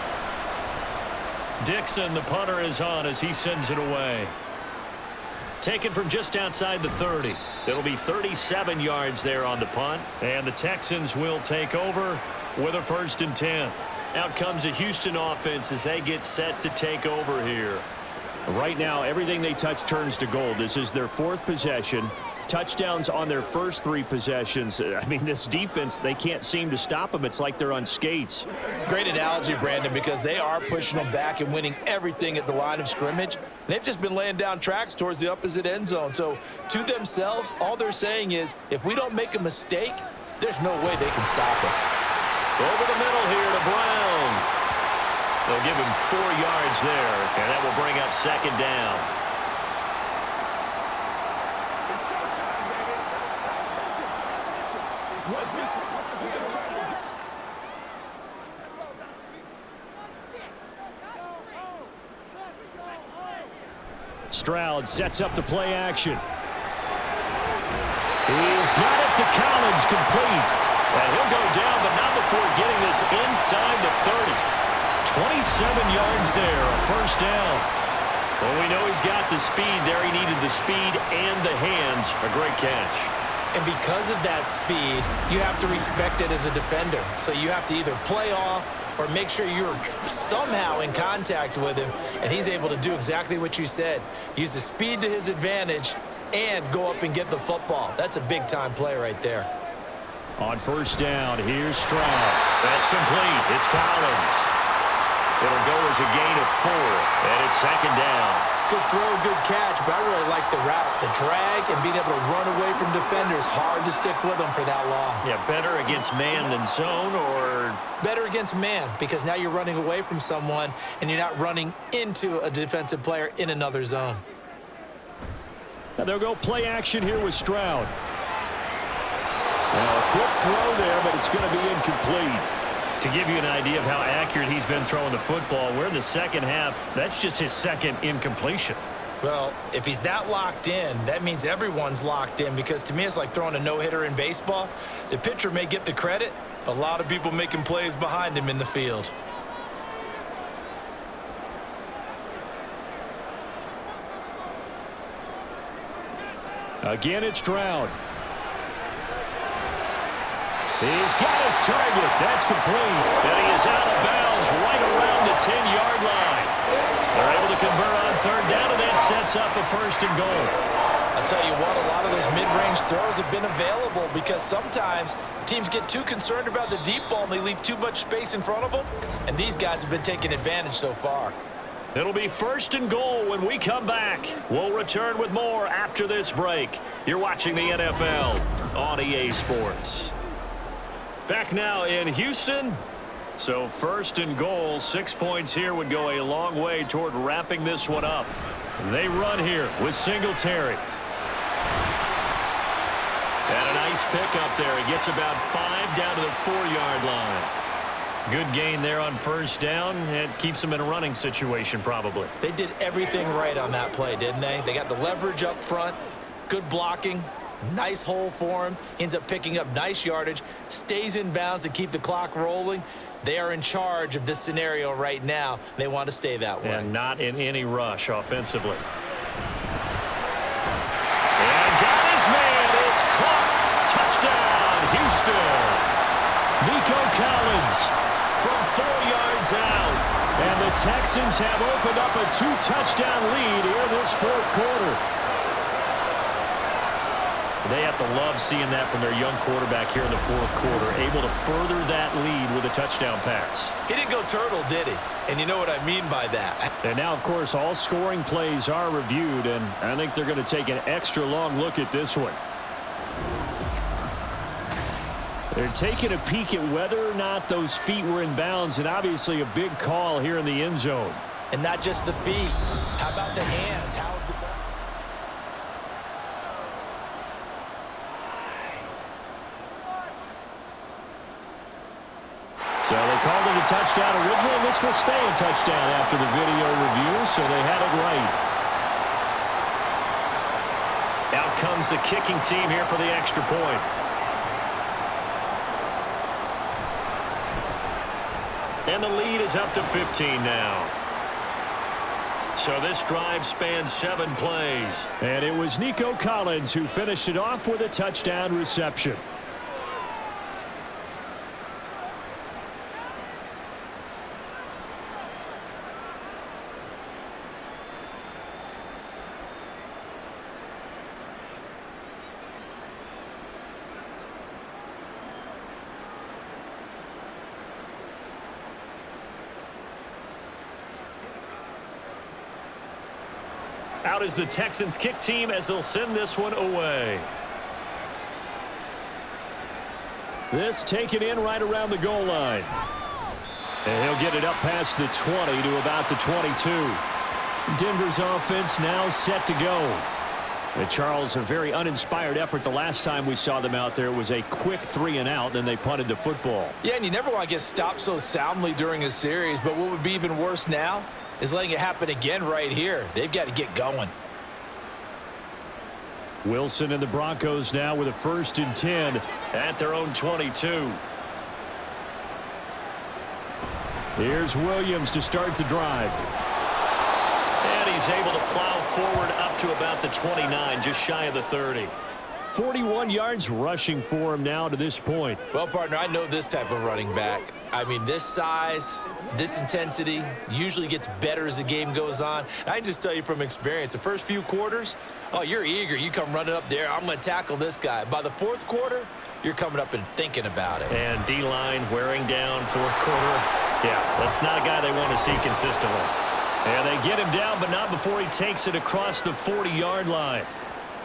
Dixon, the punter, is on as he sends it away. Taken from just outside the 30. It'll be 37 yards there on the punt. And the Texans will take over with a 1st and 10. Out comes the Houston offense as they get set to take over here. Right now, everything they touch turns to gold. This is their 4th possession. Touchdowns on their first 3 possessions. I mean, this defense, they can't seem to stop them. It's like they're on skates. Great analogy, Brandon, because they are pushing them back and winning everything at the line of scrimmage. They've just been laying down tracks towards the opposite end zone. So to themselves, all they're saying is, if we don't make a mistake, there's no way they can stop us. Over the middle here to Brown. They'll give him 4 yards there, and that will bring up 2nd down. Stroud sets up the play action. He's got it to Collins, complete. And he'll go down, but not before getting this inside the 30. 27 yards there, a 1st down. Well, we know he's got the speed there. He needed the speed and the hands. A great catch. And because of that speed, you have to respect it as a defender. So you have to either play off or make sure you're somehow in contact with him, and he's able to do exactly what you said. Use the speed to his advantage and go up and get the football. That's a big-time play right there. On 1st down, here's Stroud. That's complete. It's Collins. It'll go as a gain of 4, and it's 2nd down. Good throw, good catch, but I really like the route. The drag and being able to run away from defenders, hard to stick with them for that long. Yeah, better against man than zone, or? Better against man, because now you're running away from someone and you're not running into a defensive player in another zone. Now they'll go play action here with Stroud. Now a quick throw there, but it's going to be incomplete. To give you an idea of how accurate he's been throwing the football, we're in the 2nd half. That's just his 2nd incompletion. Well, if he's that locked in, that means everyone's locked in, because to me it's like throwing a no-hitter in baseball. The pitcher may get the credit, but a lot of people making plays behind him in the field. Again, it's Stroud. He's got his target. That's complete. And he is out of bounds right around the 10-yard line. They're able to convert on 3rd down, and that sets up a 1st and goal. I'll tell you what, a lot of those mid-range throws have been available because sometimes teams get too concerned about the deep ball and they leave too much space in front of them, and these guys have been taking advantage so far. It'll be 1st and goal when we come back. We'll return with more after this break. You're watching the NFL on EA Sports. Back now in Houston. So 1st and goal, 6 points here would go a long way toward wrapping this one up. They run here with Singletary. And a nice pick up there. He gets about 5 down to the 4-yard line. Good gain there on 1st down. It keeps them in a running situation probably. They did everything right on that play, didn't they? They got the leverage up front, good blocking, nice hole for him. Ends up picking up nice yardage, stays in bounds to keep the clock rolling. They are in charge of this scenario right now. They want to stay that way. And not in any rush offensively. And got his man. It's caught. Touchdown, Houston. Nico Collins from 4 yards out. And the Texans have opened up a 2-touchdown lead here in this 4th quarter. They have to love seeing that from their young quarterback here in the 4th quarter, able to further that lead with a touchdown pass. He didn't go turtle, did he? And you know what I mean by that. And now, of course, all scoring plays are reviewed, and I think they're going to take an extra long look at this one. They're taking a peek at whether or not those feet were in bounds, and obviously a big call here in the end zone. And not just the feet. How about the hands? How's the ball? So they called it a touchdown originally, and this will stay a touchdown after the video review, so they had it right. Out comes the kicking team here for the extra point. And the lead is up to 15 now. So this drive spans 7 plays. And it was Nico Collins who finished it off with a touchdown reception. Out is the Texans kick team as they'll send this one away. This taken in right around the goal line. And he'll get it up past the 20 to about the 22. Denver's offense now set to go. And Charles, a very uninspired effort the last time we saw them out there. It was a quick 3-and-out, then they punted the football. Yeah, and you never want to get stopped so soundly during a series, but what would be even worse now is letting it happen again right here. They've got to get going. Wilson and the Broncos now with a 1st and 10 at their own 22. Here's Williams to start the drive. And he's able to plow forward up to about the 29, just shy of the 30. 41 yards rushing for him now to this point. Well, partner, I know this type of running back. I mean, this size, this intensity usually gets better as the game goes on. And I just tell you from experience, the first few quarters, oh, you're eager. You come running up there. I'm going to tackle this guy. By the 4th quarter, you're coming up and thinking about it. And D-line wearing down 4th quarter. Yeah, that's not a guy they want to see consistently. And they get him down, but not before he takes it across the 40-yard line.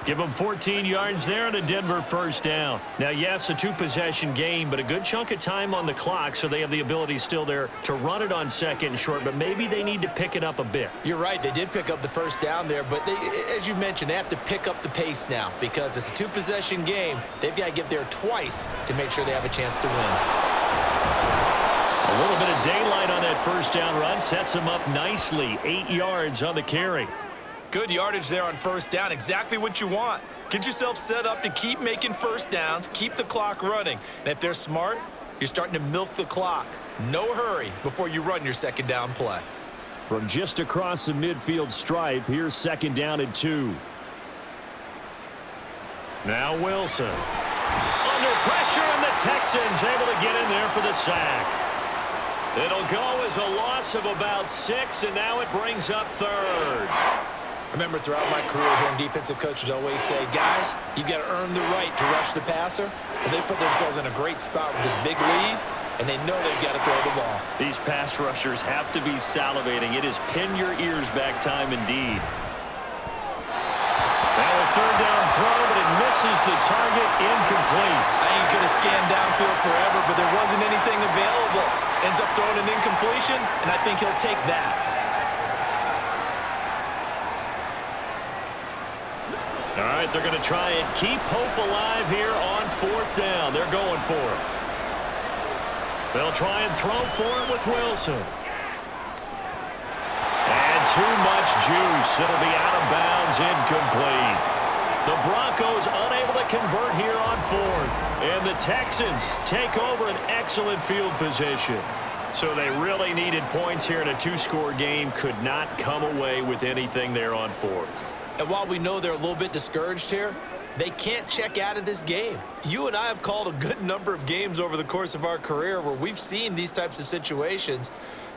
Give them 14 yards there and a Denver 1st down. Now, yes, a 2-possession game, but a good chunk of time on the clock, so they have the ability still there to run it on 2nd and short, but maybe they need to pick it up a bit. You're right. They did pick up the 1st down there, but they, as you mentioned, they have to pick up the pace now because it's a 2-possession game. They've got to get there twice to make sure they have a chance to win. A little bit of daylight on that 1st down run sets them up nicely. 8 yards on the carry. Good yardage there on 1st down. Exactly what you want. Get yourself set up to keep making 1st downs, keep the clock running. And if they're smart, you're starting to milk the clock. No hurry before you run your 2nd down play. From just across the midfield stripe, here's 2nd down and 2. Now Wilson. Under pressure, and the Texans able to get in there for the sack. It'll go as a loss of about 6, and now it brings up 3rd. Remember, throughout my career, hearing defensive coaches always say, guys, you got to earn the right to rush the passer. Well, they put themselves in a great spot with this big lead. and they know they've got to throw the ball. These pass rushers have to be salivating. It is pin your ears back time indeed. Now a third down throw, but it misses the target, incomplete. I think he could have scanned downfield forever, but there wasn't anything available. Ends up throwing an incompletion, and I think he'll take that. All right, they're going to try and keep hope alive here on fourth down. They're going for it. They'll try and throw for it with Wilson. And too much juice. It'll be out of bounds, incomplete. The Broncos unable to convert here on fourth. And the Texans take over an excellent field position. So they really needed points here in a two-score game. Could not come away with anything there on fourth. And while we know they're a little bit discouraged here, they can't check out of this game. You and I have called a good number of games over the course of our career where we've seen these types of situations.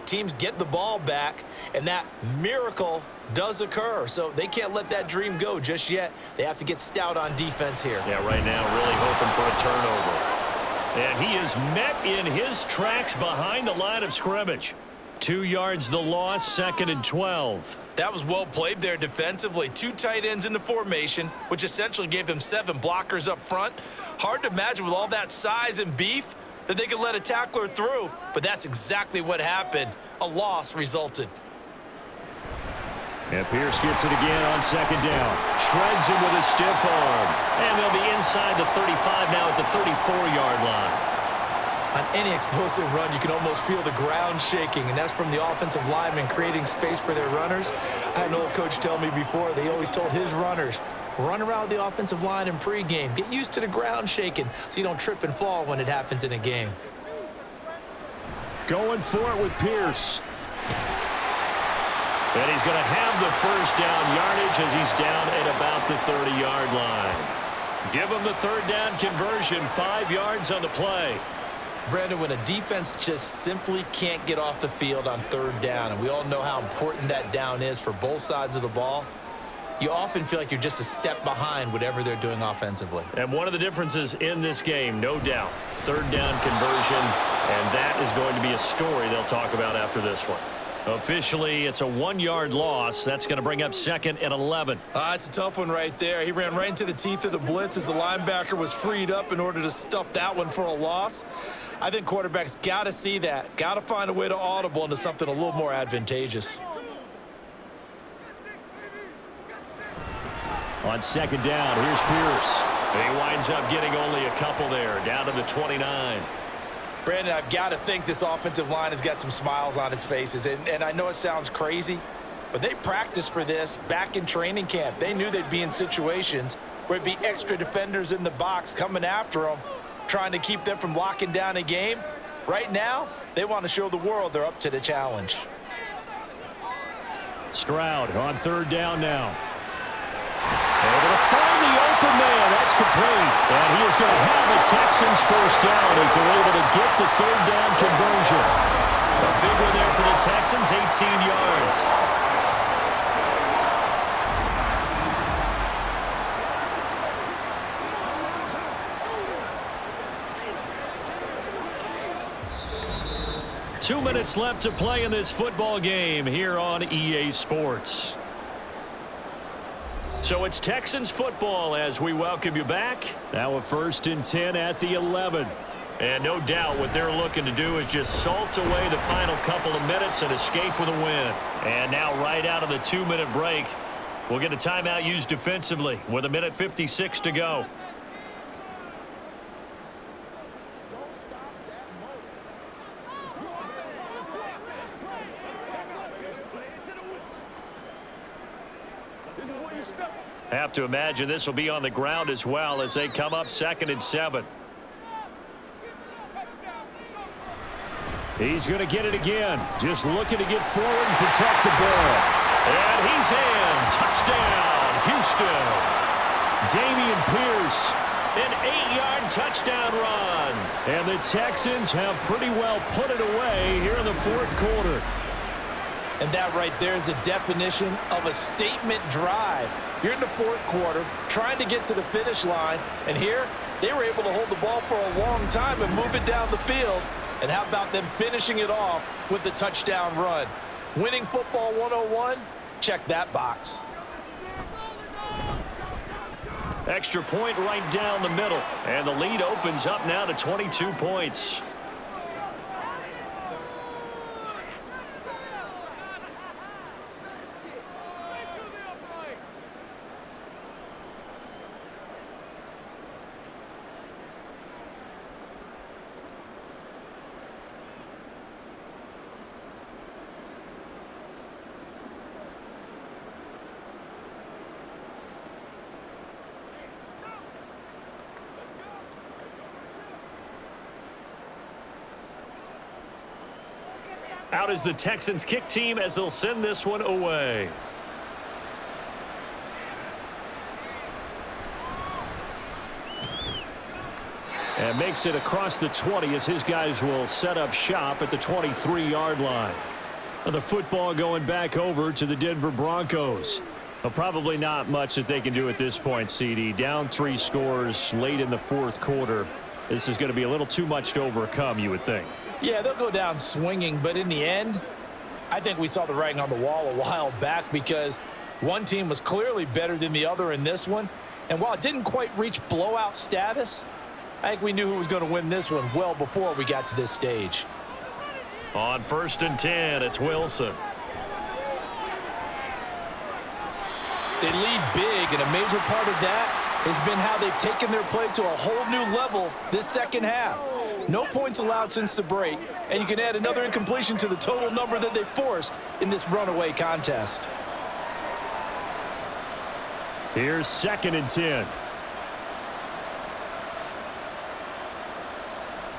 Teams get the ball back, and that miracle does occur. So they can't let that dream go just yet. They have to get stout on defense here. Yeah, right now really hoping for a turnover. And he is met in his tracks behind the line of scrimmage. 2 yards the loss, 2nd and 12. That was well played there defensively. 2 tight ends in the formation, which essentially gave them 7 blockers up front. Hard to imagine with all that size and beef that they could let a tackler through, but that's exactly what happened. A loss resulted. And Pierce gets it again on 2nd down. Shreds him with a stiff arm. And they'll be inside the 35 now at the 34-yard line. On any explosive run, you can almost feel the ground shaking, and that's from the offensive linemen creating space for their runners. I had an old coach tell me before, they always told his runners, run around the offensive line in pregame. Get used to the ground shaking so you don't trip and fall when it happens in a game. Going for it with Pierce. And he's going to have the first down yardage as he's down at about the 30-yard line. Give him the third down conversion, 5 yards on the play. Brandon, when a defense just simply can't get off the field on third down, and we all know how important that down is for both sides of the ball, you often feel like you're just a step behind whatever they're doing offensively. And one of the differences in this game, no doubt, third down conversion, and that is going to be a story they'll talk about after this one. Officially, it's a 1-yard loss. That's going to bring up 2nd and 11. It's a tough one right there. He ran right into the teeth of the blitz as the linebacker was freed up in order to stuff that one for a loss. I think quarterbacks got to see that. Got to find a way to audible into something a little more advantageous. On 2nd down, here's Pierce. And he winds up getting only a couple there, down to the 29. Brandon, I've got to think this offensive line has got some smiles on its faces. And I know it sounds crazy, but they practiced for this back in training camp. They knew they'd be in situations where it'd be extra defenders in the box coming after them, trying to keep them from locking down a game. Right now, they want to show the world they're up to the challenge. Stroud on 3rd down now. Able to find the open man. That's complete. And he is going to have a Texans first down as they're able to get the 3rd down conversion. A big one there for the Texans, 18 yards. Two minutes left to play in this football game here on EA Sports. So it's Texans football as we welcome you back. Now a 1st and 10 at the 11. And no doubt what they're looking to do is just salt away the final couple of minutes and escape with a win. And now right out of the 2-minute break, we'll get a timeout used defensively with 1:56 to go. Have to imagine this will be on the ground as well as they come up 2nd and 7. He's going to get it again. Just looking to get forward and protect the ball. And he's in. Touchdown, Houston. Dameon Pierce, an 8-yard touchdown run. And the Texans have pretty well put it away here in the 4th quarter. And that right there is the definition of a statement drive. You're in the 4th quarter, trying to get to the finish line, and here they were able to hold the ball for a long time and move it down the field. And how about them finishing it off with the touchdown run? Winning football 101, check that box. Extra point right down the middle. And the lead opens up now to 22 points. Out is the Texans kick team as they'll send this one away. And makes it across the 20 as his guys will set up shop at the 23-yard line. The football going back over to the Denver Broncos. Well, probably not much that they can do at this point, CD. Down 3 scores late in the fourth quarter. This is going to be a little too much to overcome, you would think. Yeah, they'll go down swinging, but in the end, I think we saw the writing on the wall a while back because one team was clearly better than the other in this one. And while it didn't quite reach blowout status, I think we knew who was going to win this one well before we got to this stage. On 1st and 10, it's Wilson. They lead big, and a major part of that has been how they've taken their play to a whole new level this second half. No points allowed since the break, and you can add another incompletion to the total number that they forced in this runaway contest. Here's 2nd and 10.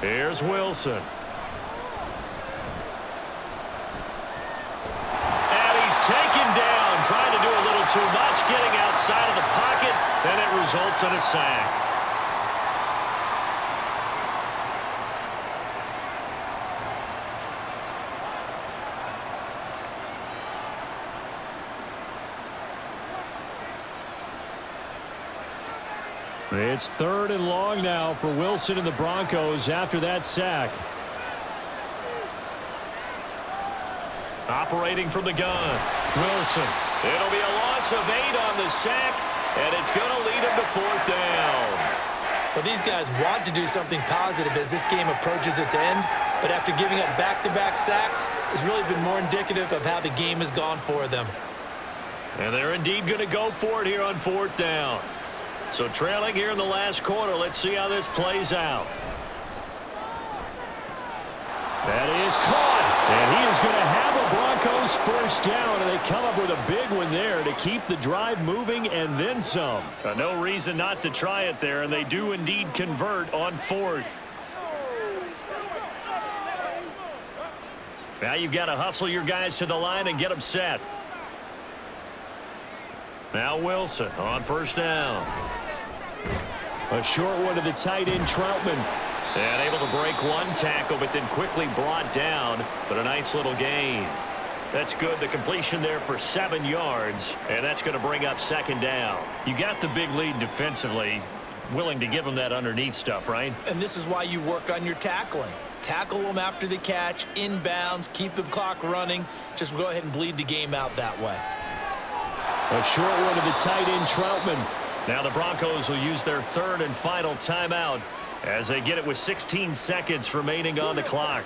Here's Wilson. And he's taken down, trying to do a little too much, getting outside of the pocket, and it results in a sack. It's 3rd and long now for Wilson and the Broncos after that sack. Operating from the gun, Wilson. It'll be a loss of 8 on the sack, and it's going to lead him to 4th down. Well, these guys want to do something positive as this game approaches its end, but after giving up back-to-back sacks, it's really been more indicative of how the game has gone for them. And they're indeed going to go for it here on 4th down. So trailing here in the last quarter, let's see how this plays out. That is caught, and he is going to have a Broncos 1st down, and they come up with a big one there to keep the drive moving and then some. No reason not to try it there, and they do indeed convert on 4th. Now you've got to hustle your guys to the line and get them set. Now Wilson on 1st down. A short one to the tight end, Troutman. And able to break one tackle, but then quickly brought down. But a nice little gain. That's good. The completion there for 7 yards. And that's going to bring up 2nd down. You got the big lead defensively. Willing to give them that underneath stuff, right? And this is why you work on your tackling. Tackle them after the catch, inbounds, keep the clock running. Just go ahead and bleed the game out that way. A short one to the tight end, Troutman. Now the Broncos will use their 3rd and final timeout as they get it with 16 seconds remaining on the clock.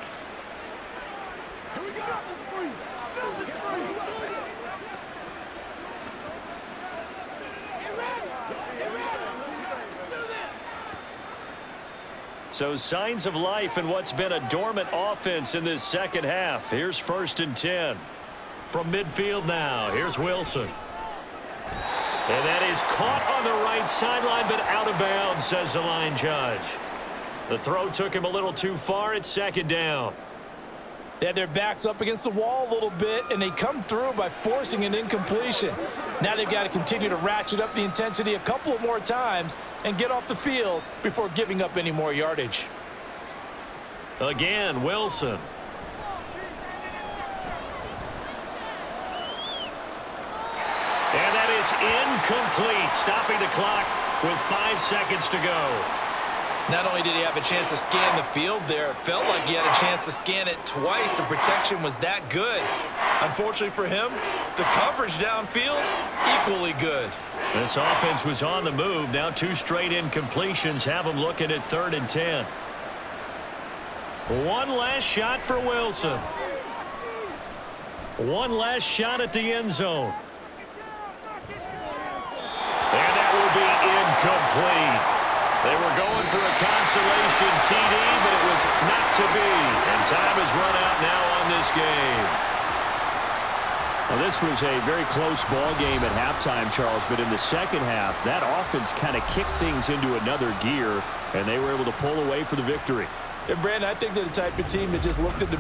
So signs of life in what's been a dormant offense in this second half. Here's 1st and 10. From midfield now, here's Wilson. And that is caught on the right sideline, but out of bounds, says the line judge. The throw took him a little too far. It's 2nd down. They had their backs up against the wall a little bit, and they come through by forcing an incompletion. Now they've got to continue to ratchet up the intensity a couple of more times and get off the field before giving up any more yardage. Again, Wilson. And that is incomplete, stopping the clock with 5 seconds to go. Not only did he have a chance to scan the field there, it felt like he had a chance to scan it twice. The protection was that good. Unfortunately for him, the coverage downfield, equally good. This offense was on the move. Now 2 straight incompletions have them looking at 3rd and 10. One last shot for Wilson. One last shot at the end zone. And that will be incomplete. They were going for a consolation TD, but it was not to be. And time has run out now on this game. Well, this was a very close ball game at halftime, Charles, but in the second half, that offense kind of kicked things into another gear, and they were able to pull away for the victory. And, Brandon, I think they're the type of team that just looked at the